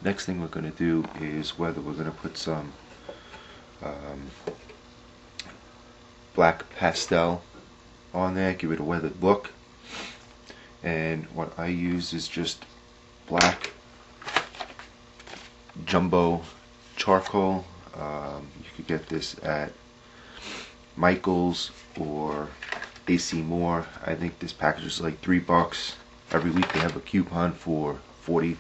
Next thing we're going to do is whether we're going to put some black pastel on there, give it a weathered look. And what I use is just black jumbo charcoal. You could get this at Michael's or AC Moore. I think this package is like $3. Every week they have a coupon for 40%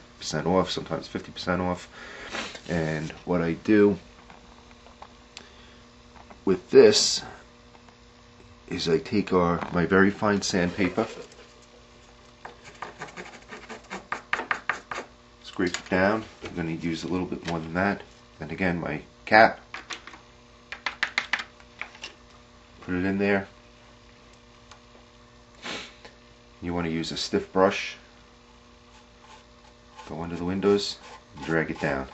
off, sometimes 50% off. And what I do with this is I take my very fine sandpaper, scrape it down. I'm going to use a little bit more than that. And again, my cap, put it in there. You want to use a stiff brush, go under the windows, and drag it down.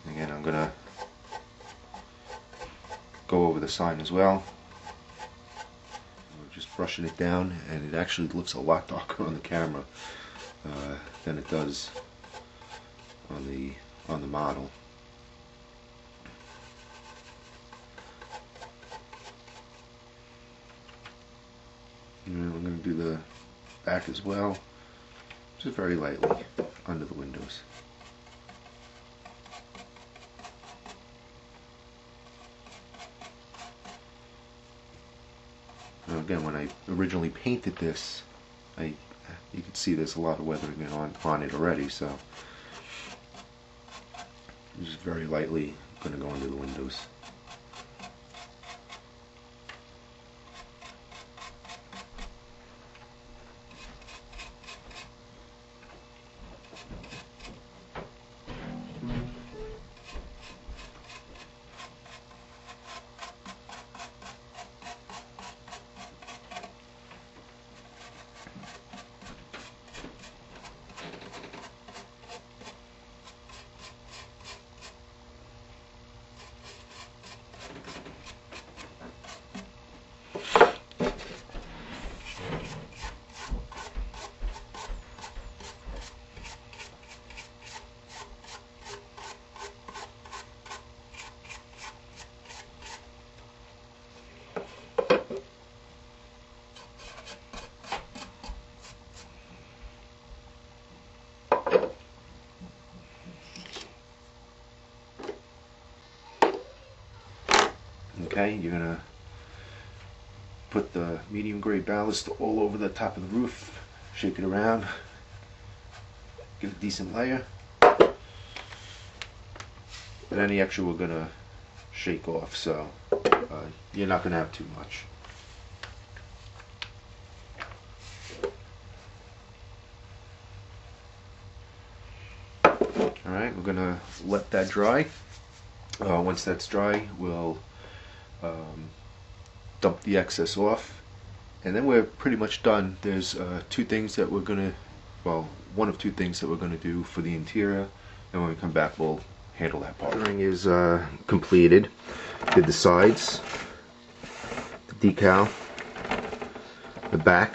Again, I'm going to go over the sign as well. We're just brushing it down, and it actually looks a lot darker on the camera than it does on the model. And we're going to do the back as well, just very lightly under the windows. Now again, when I originally painted this, you can see there's a lot of weathering on it already, so I'm just very lightly going to go under the windows. Okay, you're going to put the medium grade ballast all over the top of the roof, shake it around, get a decent layer. But any extra we're going to shake off, so you're not going to have too much. Alright, we're going to let that dry. Once that's dry, we'll dump the excess off, and then we're pretty much done. There's two things that we're gonna, well, one of two things that we're gonna do for the interior, and when we come back we'll handle that part. The lettering is completed. Did the sides, the decal, the back,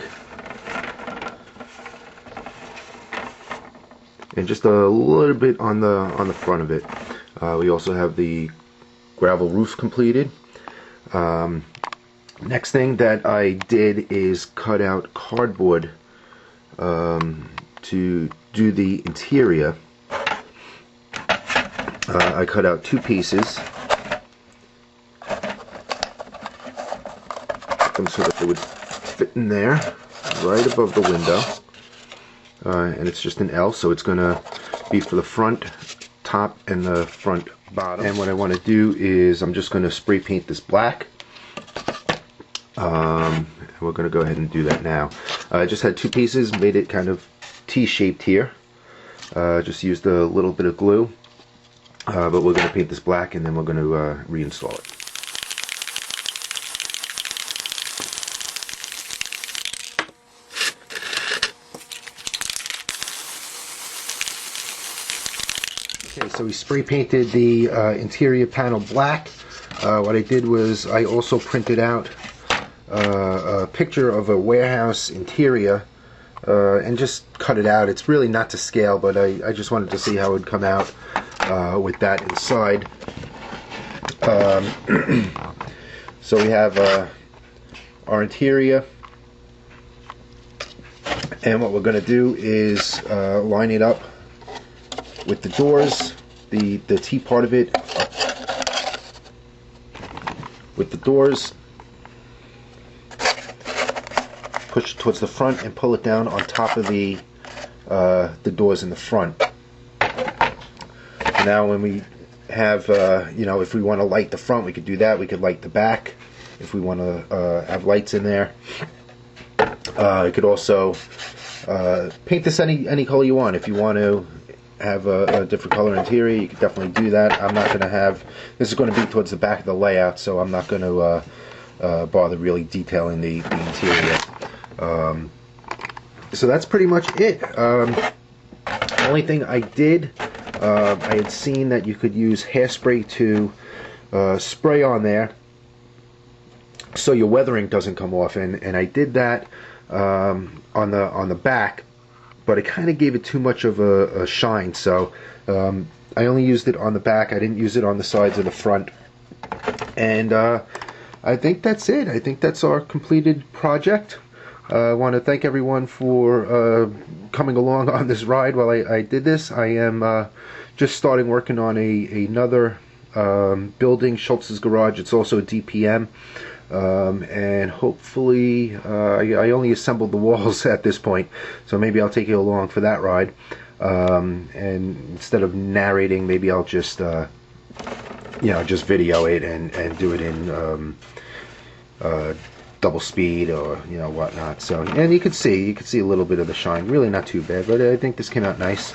and just a little bit on the front of it. We also have the gravel roof completed. Next thing that I did is cut out cardboard to do the interior. I cut out two pieces, so that they would fit in there right above the window, and it's just an L, so it's going to be for the front top and the front bottom. And what I want to do is I'm just going to spray paint this black. We're going to go ahead and do that now. I just had two pieces, made it kind of T-shaped here. Just used a little bit of glue, but we're going to paint this black and then we're going to reinstall it. Okay, so we spray painted the interior panel black. What I did was I also printed out a picture of a warehouse interior and just cut it out. It's really not to scale, but I just wanted to see how it would come out with that inside. So we have our interior, and what we're going to do is line it up with the doors, the T part of it, with the doors, push it towards the front and pull it down on top of the doors in the front. Now when we have, you know, if we want to light the front, we could do that. We could light the back if we want to have lights in there. You could also paint this any color you want. If you want to have a different color interior, you could definitely do that. I'm not going to have, this is going to be towards the back of the layout, so I'm not going to bother really detailing the interior. So that's pretty much it. The only thing I did, I had seen that you could use hairspray to spray on there so your weathering doesn't come off, and I did that on the back, but it kind of gave it too much of a shine, so I only used it on the back. I didn't use it on the sides or the front, and I think that's it. I think that's our completed project. I want to thank everyone for coming along on this ride while I did this. I am just starting working on another building, Schultz's Garage. It's also a DPM, and hopefully I only assembled the walls at this point, so maybe I'll take you along for that ride. And instead of narrating, maybe I'll just you know, just video it and do it in double speed or, you know, whatnot. So, and you can see a little bit of the shine. Really not too bad, but I think this came out nice.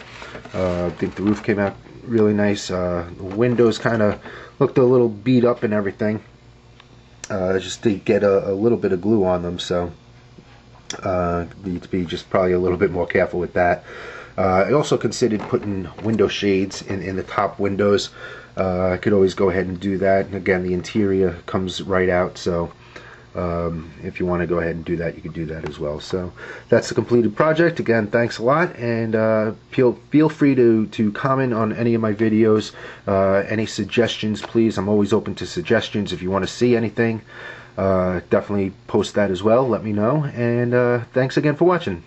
I think the roof came out really nice. The windows kind of looked a little beat up and everything. Just to get a little bit of glue on them, so need to be just probably a little bit more careful with that. I also considered putting window shades in the top windows. I could always go ahead and do that. And again, the interior comes right out, so if you want to go ahead and do that, you could do that as well. So that's the completed project. Again, thanks a lot, and feel free to comment on any of my videos. Any suggestions, please. I'm always open to suggestions. If you want to see anything, definitely post that as well. Let me know, and thanks again for watching.